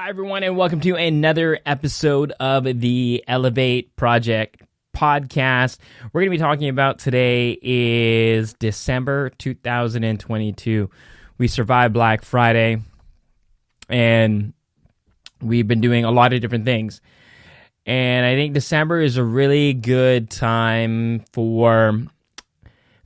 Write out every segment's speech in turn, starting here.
Hi, everyone, and welcome to another episode of the Elev8 Project podcast. We're going to be talking about today is December 2022. We survived Black Friday, and we've been doing a lot of different things. And I think December is a really good time for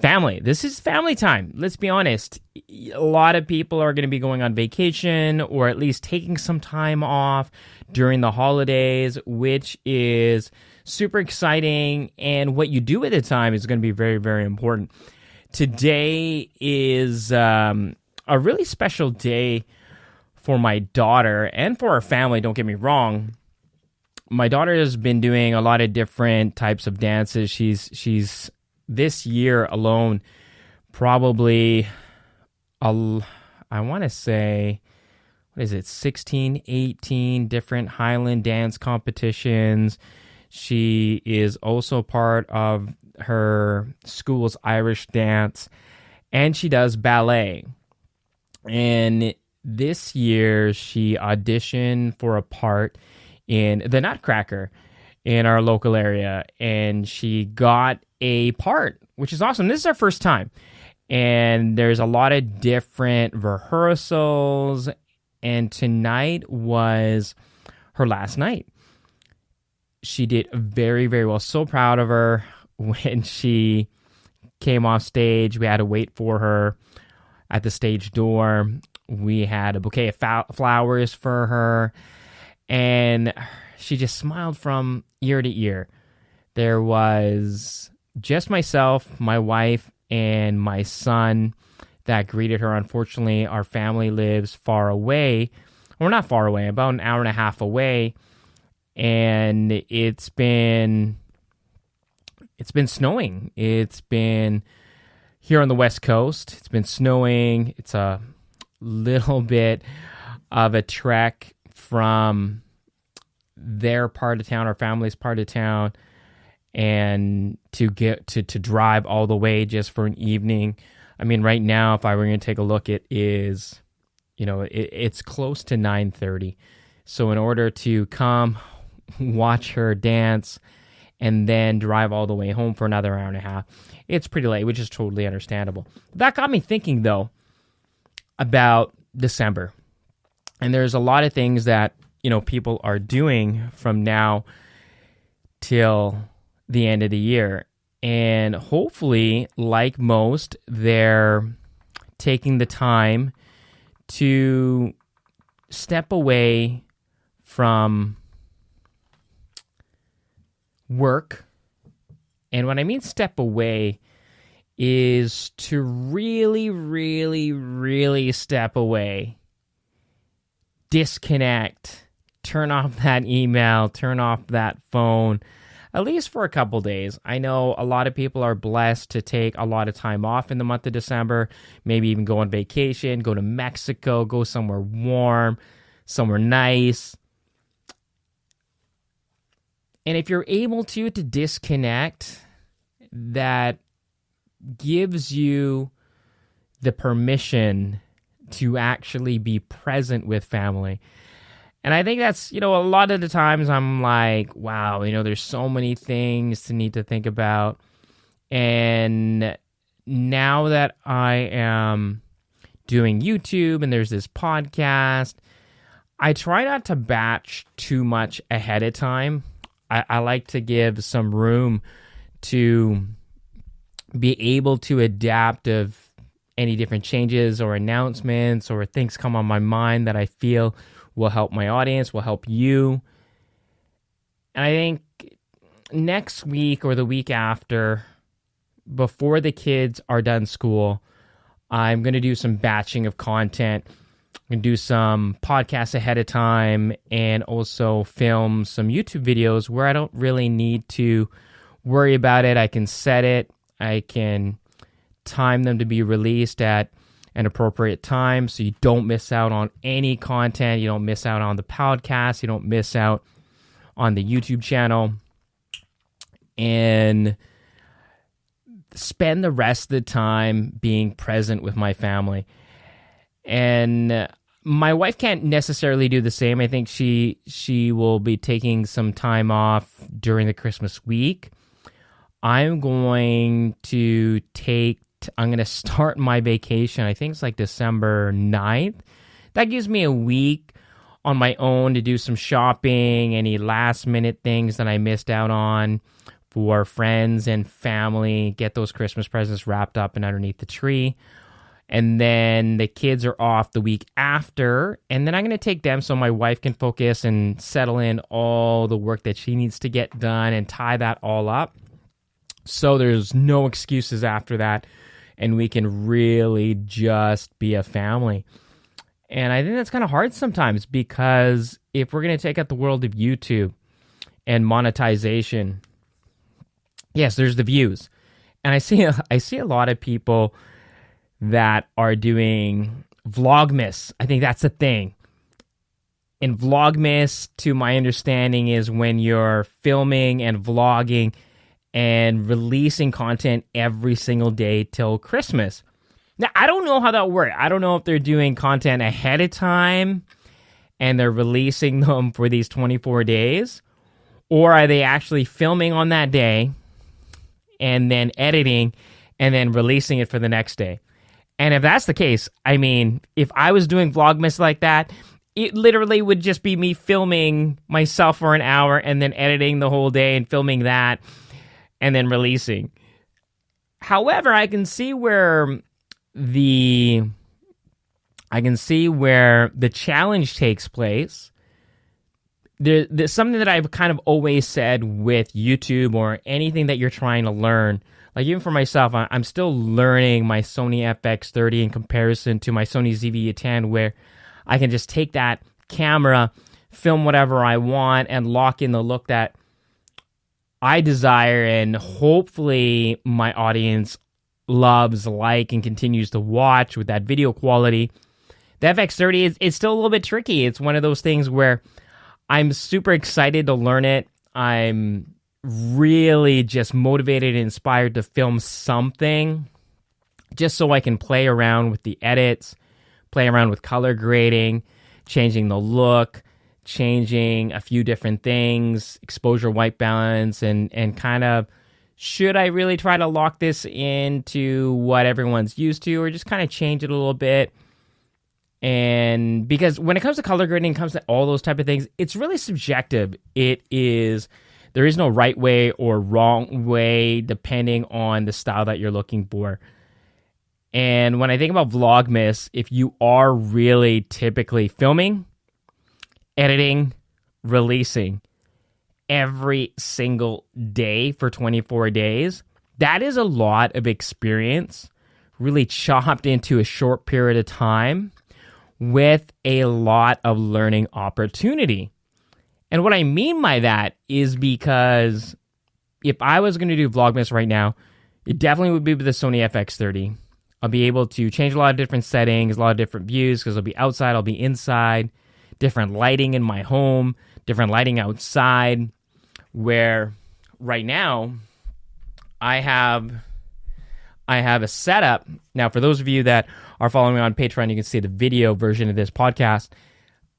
family. This is family time. Let's be honest. A lot of people are going to be going on vacation or at least taking some time off during the holidays, which is super exciting. And what you do at the time is going to be very, very important. Today is a really special day for my daughter and for our family. Don't get me wrong. My daughter has been doing a lot of different types of dances. She's this year alone, probably, I want to say, 16, 18 different Highland dance competitions. She is also part of her school's Irish dance, and she does ballet. And this year, she auditioned for a part in the Nutcracker in our local area, and she got a part, which is awesome. This is our first time, and there's a lot of different rehearsals, and tonight was her last night. She did very, very well. So proud of her. When she came off stage, we had to wait for her at the stage door. We had a bouquet of flowers for her, and she just smiled from ear to ear. There was just myself, my wife, and my son that greeted her. Unfortunately, our family lives far away. Well, not far away, about an hour and a half away. And it's been snowing. It's been here on the West Coast. It's been snowing. It's a little bit of a trek from their part of town, our family's part of town, and to get to drive all the way just for an evening. I mean, right now, if I were going to take a look, it is, it's close to 9:30. So in order to come watch her dance and then drive all the way home for another hour and a half, it's pretty late, which is totally understandable. That got me thinking, though, about December. And there's a lot of things that people are doing from now till the end of the year. And hopefully, like most, they're taking the time to step away from work. And when I mean step away is to really, really, really step away. Disconnect. Turn off that email, turn off that phone, at least for a couple days. I know a lot of people are blessed to take a lot of time off in the month of December, maybe even go on vacation, go to Mexico, go somewhere warm, somewhere nice. And if you're able to disconnect, that gives you the permission to actually be present with family. And I think that's, a lot of the times I'm like, wow, there's so many things to need to think about. And now that I am doing YouTube and there's this podcast, I try not to batch too much ahead of time. I like to give some room to be able to adapt of any different changes or announcements or things come on my mind that I feel will help my audience, will help you. And I think next week or the week after, before the kids are done school, I'm going to do some batching of content. I'm going to do some podcasts ahead of time and also film some YouTube videos where I don't really need to worry about it. I can set it. I can time them to be released at an appropriate time so you don't miss out on any content. You don't miss out on the podcast. You don't miss out on the YouTube channel. And spend the rest of the time being present with my family. And My wife can't necessarily do the same. I think she will be taking some time off during the Christmas week. I'm going to start my vacation. I think it's like December 9th. That gives me a week on my own to do some shopping, any last minute things that I missed out on for friends and family, get those Christmas presents wrapped up and underneath the tree. And then the kids are off the week after, and then I'm going to take them so my wife can focus and settle in all the work that she needs to get done and tie that all up. So there's no excuses after that, and we can really just be a family. And I think that's kind of hard sometimes, because if we're going to take out the world of YouTube and monetization, yes, there's the views. And I see a lot of people that are doing Vlogmas. I think that's a thing. And Vlogmas, to my understanding, is when you're filming and vlogging and releasing content every single day till Christmas. Now, I don't know how that works. I don't know if they're doing content ahead of time and they're releasing them for these 24 days, or are they actually filming on that day and then editing and then releasing it for the next day. And if that's the case, I mean, if I was doing Vlogmas like that, it literally would just be me filming myself for an hour and then editing the whole day and filming that and then releasing. However, I can see where the challenge takes place. There's something that I've kind of always said with YouTube or anything that you're trying to learn. Like, even for myself, I'm still learning my Sony FX30 in comparison to my Sony ZV-10, where I can just take that camera, film whatever I want, and lock in the look that I desire, and hopefully my audience loves, and continues to watch with that video quality. The FX30 is still a little bit tricky. It's one of those things where I'm super excited to learn it. I'm really just motivated and inspired to film something just so I can play around with the edits, play around with color grading, changing the look, changing a few different things, exposure, white balance, and kind of, should I really try to lock this into what everyone's used to, or just kind of change it a little bit? And because when it comes to color grading, it comes to all those type of things, it's really subjective. There is no right way or wrong way depending on the style that you're looking for. And when I think about Vlogmas, if you are really typically filming, editing, releasing every single day for 24 days, that is a lot of experience really chopped into a short period of time with a lot of learning opportunity. And what I mean by that is because if I was going to do Vlogmas right now, it definitely would be with the Sony FX30. I'll be able to change a lot of different settings, a lot of different views, because I'll be outside, I'll be inside, different lighting in my home, different lighting outside, where right now I have a setup. Now, for those of you that are following me on Patreon, you can see the video version of this podcast.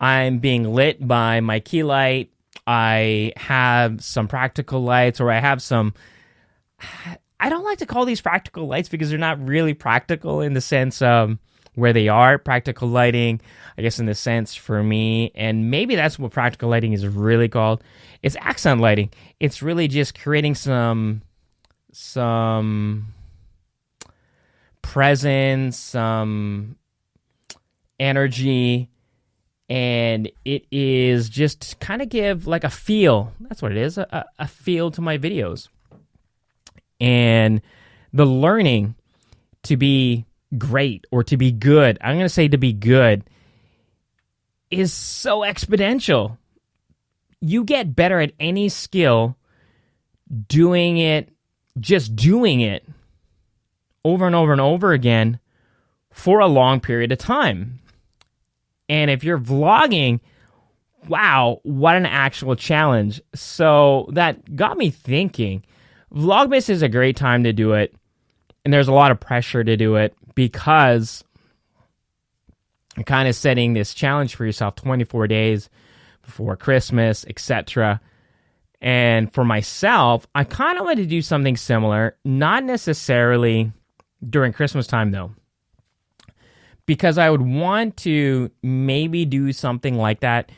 I'm being lit by my key light. I have some practical lights, or I have some... I don't like to call these practical lights because they're not really practical in the sense of where they are. Practical lighting, I guess, in the sense for me, and maybe that's what practical lighting is really called. It's accent lighting. It's really just creating some presence, some energy, and it is just kind of give like a feel. That's what it is, a feel to my videos. And the learning to be great or to be good, I'm going to say to be good, is so exponential. You get better at any skill doing it over and over and over again for a long period of time. And if you're vlogging, wow, what an actual challenge. So that got me thinking, Vlogmas is a great time to do it, and there's a lot of pressure to do it because kind of setting this challenge for yourself, 24 days before Christmas, etc. And for myself, I kind of want to do something similar, not necessarily during Christmas time though, because I would want to maybe do something like that.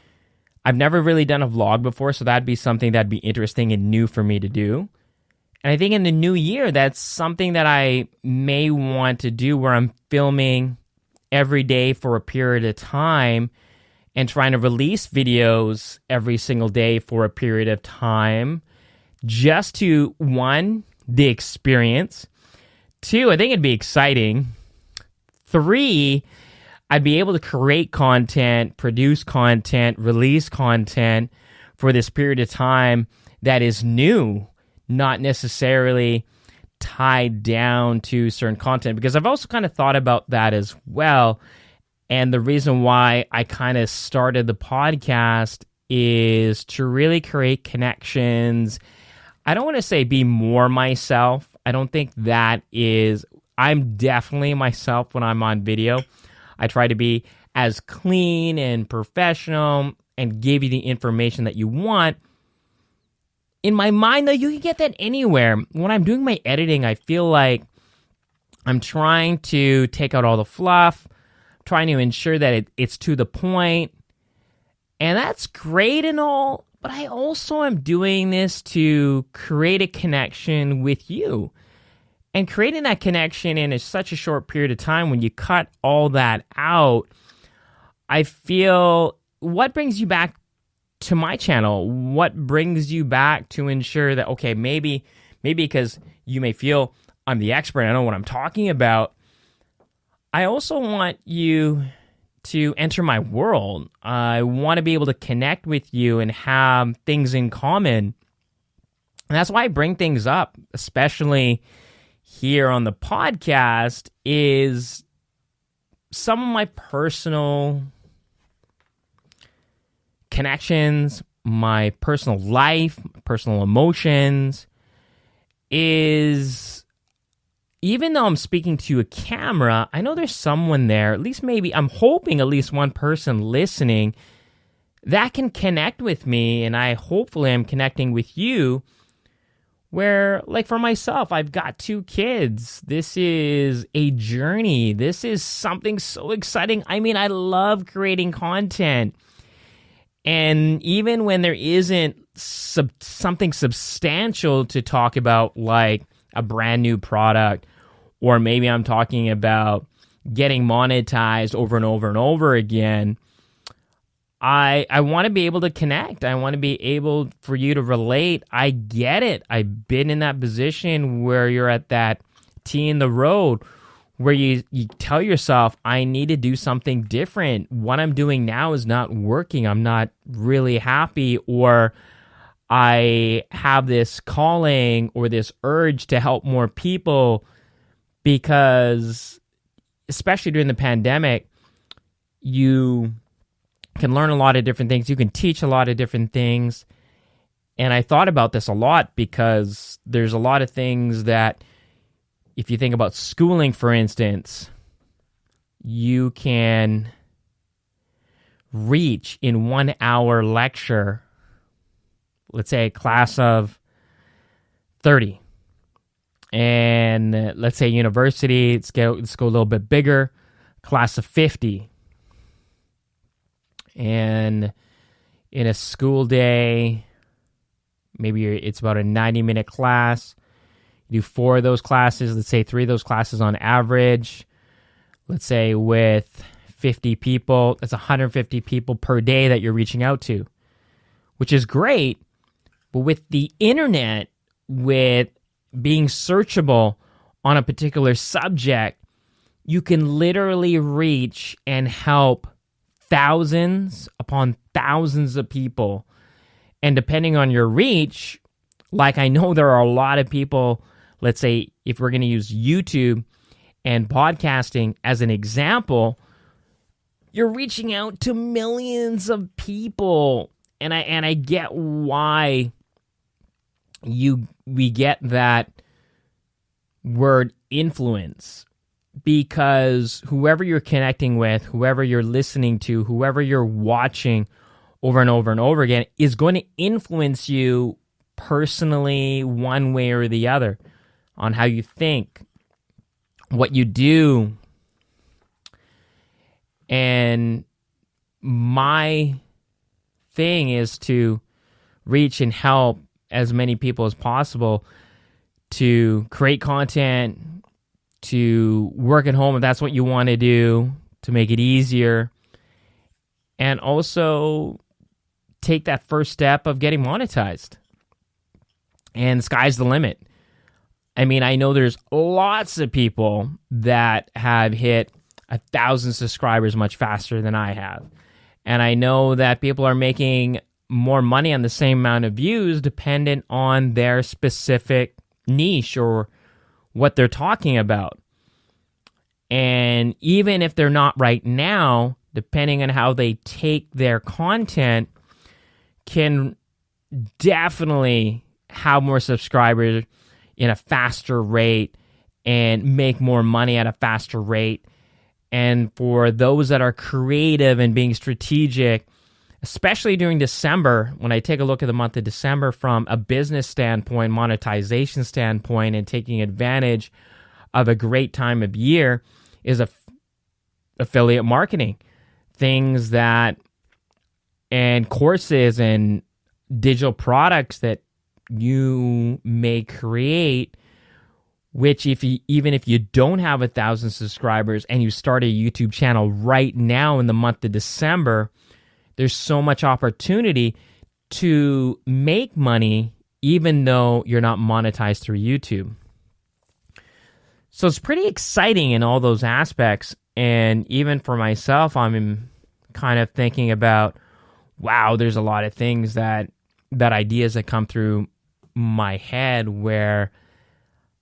I've never really done a vlog before, so that'd be something that'd be interesting and new for me to do. And I think in the new year, that's something that I may want to do, where I'm filming every day for a period of time and trying to release videos every single day for a period of time, just to, one, the experience. Two, I think it'd be exciting. Three, I'd be able to create content, produce content, release content for this period of time that is new, not necessarily tied down to certain content. Because I've also kind of thought about that as well. And the reason why I kind of started the podcast is to really create connections. I don't want to say be more myself. I don't think that is... I'm definitely myself when I'm on video. I try to be as clean and professional and give you the information that you want. In my mind, though, you can get that anywhere. When I'm doing my editing, I feel like I'm trying to take out all the fluff, trying to ensure that it's to the point. And that's great and all, but I also am doing this to create a connection with you. And creating that connection in such a short period of time, when you cut all that out, I feel, what brings you back to my channel? What brings you back to ensure that, okay, maybe because you may feel I'm the expert, I know what I'm talking about, I also want you to enter my world. I want to be able to connect with you and have things in common. And that's why I bring things up, especially here on the podcast, is some of my personal connections, my personal life, personal emotions. Is, even though I'm speaking to a camera, I know there's someone there, at least maybe, I'm hoping at least one person listening that can connect with me, and hopefully I'm connecting with you. Where, like for myself, I've got 2 kids. This is a journey. This is something so exciting. I mean, I love creating content. And even when there isn't something substantial to talk about, like a brand new product, or maybe I'm talking about getting monetized over and over and over again, I want to be able to connect. I want to be able for you to relate. I get it. I've been in that position where you're at that T in the road where you tell yourself, I need to do something different. What I'm doing now is not working. I'm not really happy, or I have this calling or this urge to help more people, because especially during the pandemic, you can learn a lot of different things. You can teach a lot of different things. And I thought about this a lot, because there's a lot of things that, if you think about schooling, for instance, you can reach in 1 hour lecture, let's say a class of 30. And let's say university, let's go a little bit bigger, class of 50. And in a school day, maybe it's about a 90-minute class. You do 4 of those classes, let's say 3 of those classes on average. Let's say with 50 people, that's 150 people per day that you're reaching out to, which is great. But with the internet, with being searchable on a particular subject, you can literally reach and help thousands upon thousands of people. And depending on your reach, like I know there are a lot of people, let's say if we're going to use YouTube and podcasting as an example, you're reaching out to millions of people. And I get why we get that word influence. because whoever you're connecting with, whoever you're listening to, whoever you're watching over and over and over again is going to influence you personally one way or the other on how you think, what you do. And my thing is to reach and help as many people as possible to create content, to work at home if that's what you want to do, to make it easier, and also take that first step of getting monetized. And the sky's the limit. I mean, I know there's lots of people that have hit 1,000 subscribers much faster than I have. And I know that people are making more money on the same amount of views dependent on their specific niche or what they're talking about. And even if they're not right now, depending on how they take their content, can definitely have more subscribers in a faster rate and make more money at a faster rate. And for those that are creative and being strategic, especially during December, when I take a look at the month of December from a business standpoint, monetization standpoint, and taking advantage of a great time of year, is affiliate marketing. Things that, and courses and digital products that you may create, which even if you don't have 1,000 subscribers and you start a YouTube channel right now in the month of December, there's so much opportunity to make money even though you're not monetized through YouTube. So it's pretty exciting in all those aspects. And even for myself, I'm kind of thinking about, wow, there's a lot of things that ideas that come through my head where,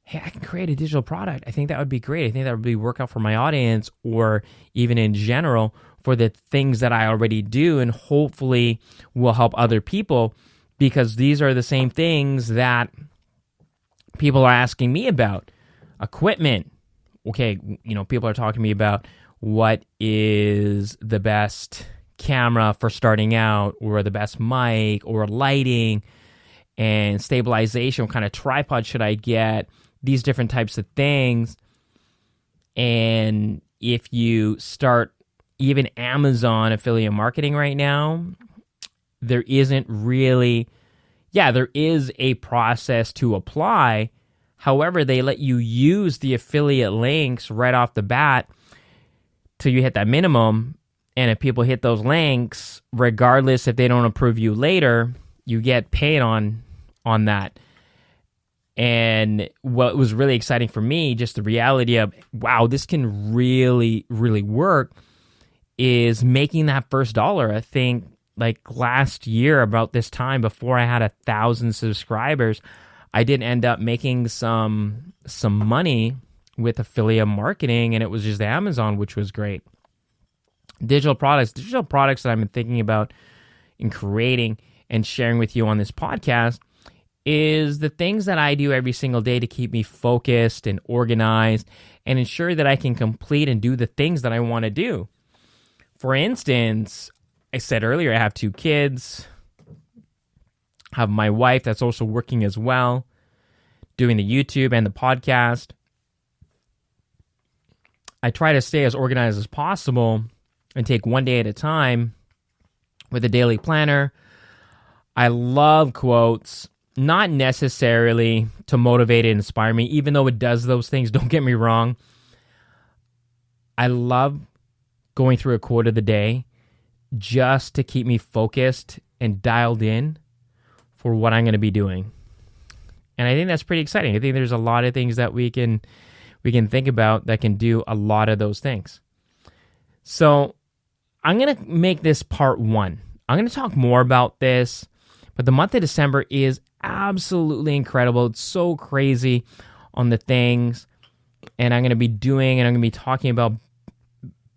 hey, I can create a digital product. I think that would be great. I think that would be workout for my audience, or even in general for the things that I already do, and hopefully will help other people, because these are the same things that people are asking me about. Equipment. Okay, people are talking to me about what is the best camera for starting out, or the best mic, or lighting and stabilization. What kind of tripod should I get? These different types of things. And if you start even Amazon affiliate marketing right now, there isn't really, there is a process to apply. However, they let you use the affiliate links right off the bat till you hit that minimum. And if people hit those links, regardless if they don't approve you later, you get paid on that. And what was really exciting for me, just the reality of, wow, this can really, really work, is making that first dollar. I think like last year about this time, before I had 1,000 subscribers, I did end up making some money with affiliate marketing, and it was just Amazon, which was great. Digital products that I've been thinking about in creating and sharing with you on this podcast is the things that I do every single day to keep me focused and organized and ensure that I can complete and do the things that I want to do. For instance, I said earlier, I have 2 kids. I have my wife that's also working as well, doing the YouTube and the podcast. I try to stay as organized as possible and take one day at a time with a daily planner. I love quotes, not necessarily to motivate and inspire me, even though it does those things, don't get me wrong. I love going through a quote of the day just to keep me focused and dialed in for what I'm going to be doing. And I think that's pretty exciting. I think there's a lot of things that we can think about that can do a lot of those things. So I'm going to make this part 1. I'm going to talk more about this, but the month of December is absolutely incredible. It's so crazy on the things, and I'm going to be doing, and I'm going to be talking about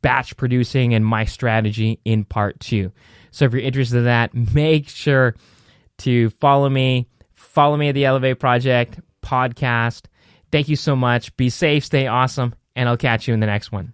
batch producing and my strategy in part 2. So if you're interested in that, make sure to follow me at the Elev8 Project podcast. Thank you so much. Be safe, stay awesome, and I'll catch you in the next one.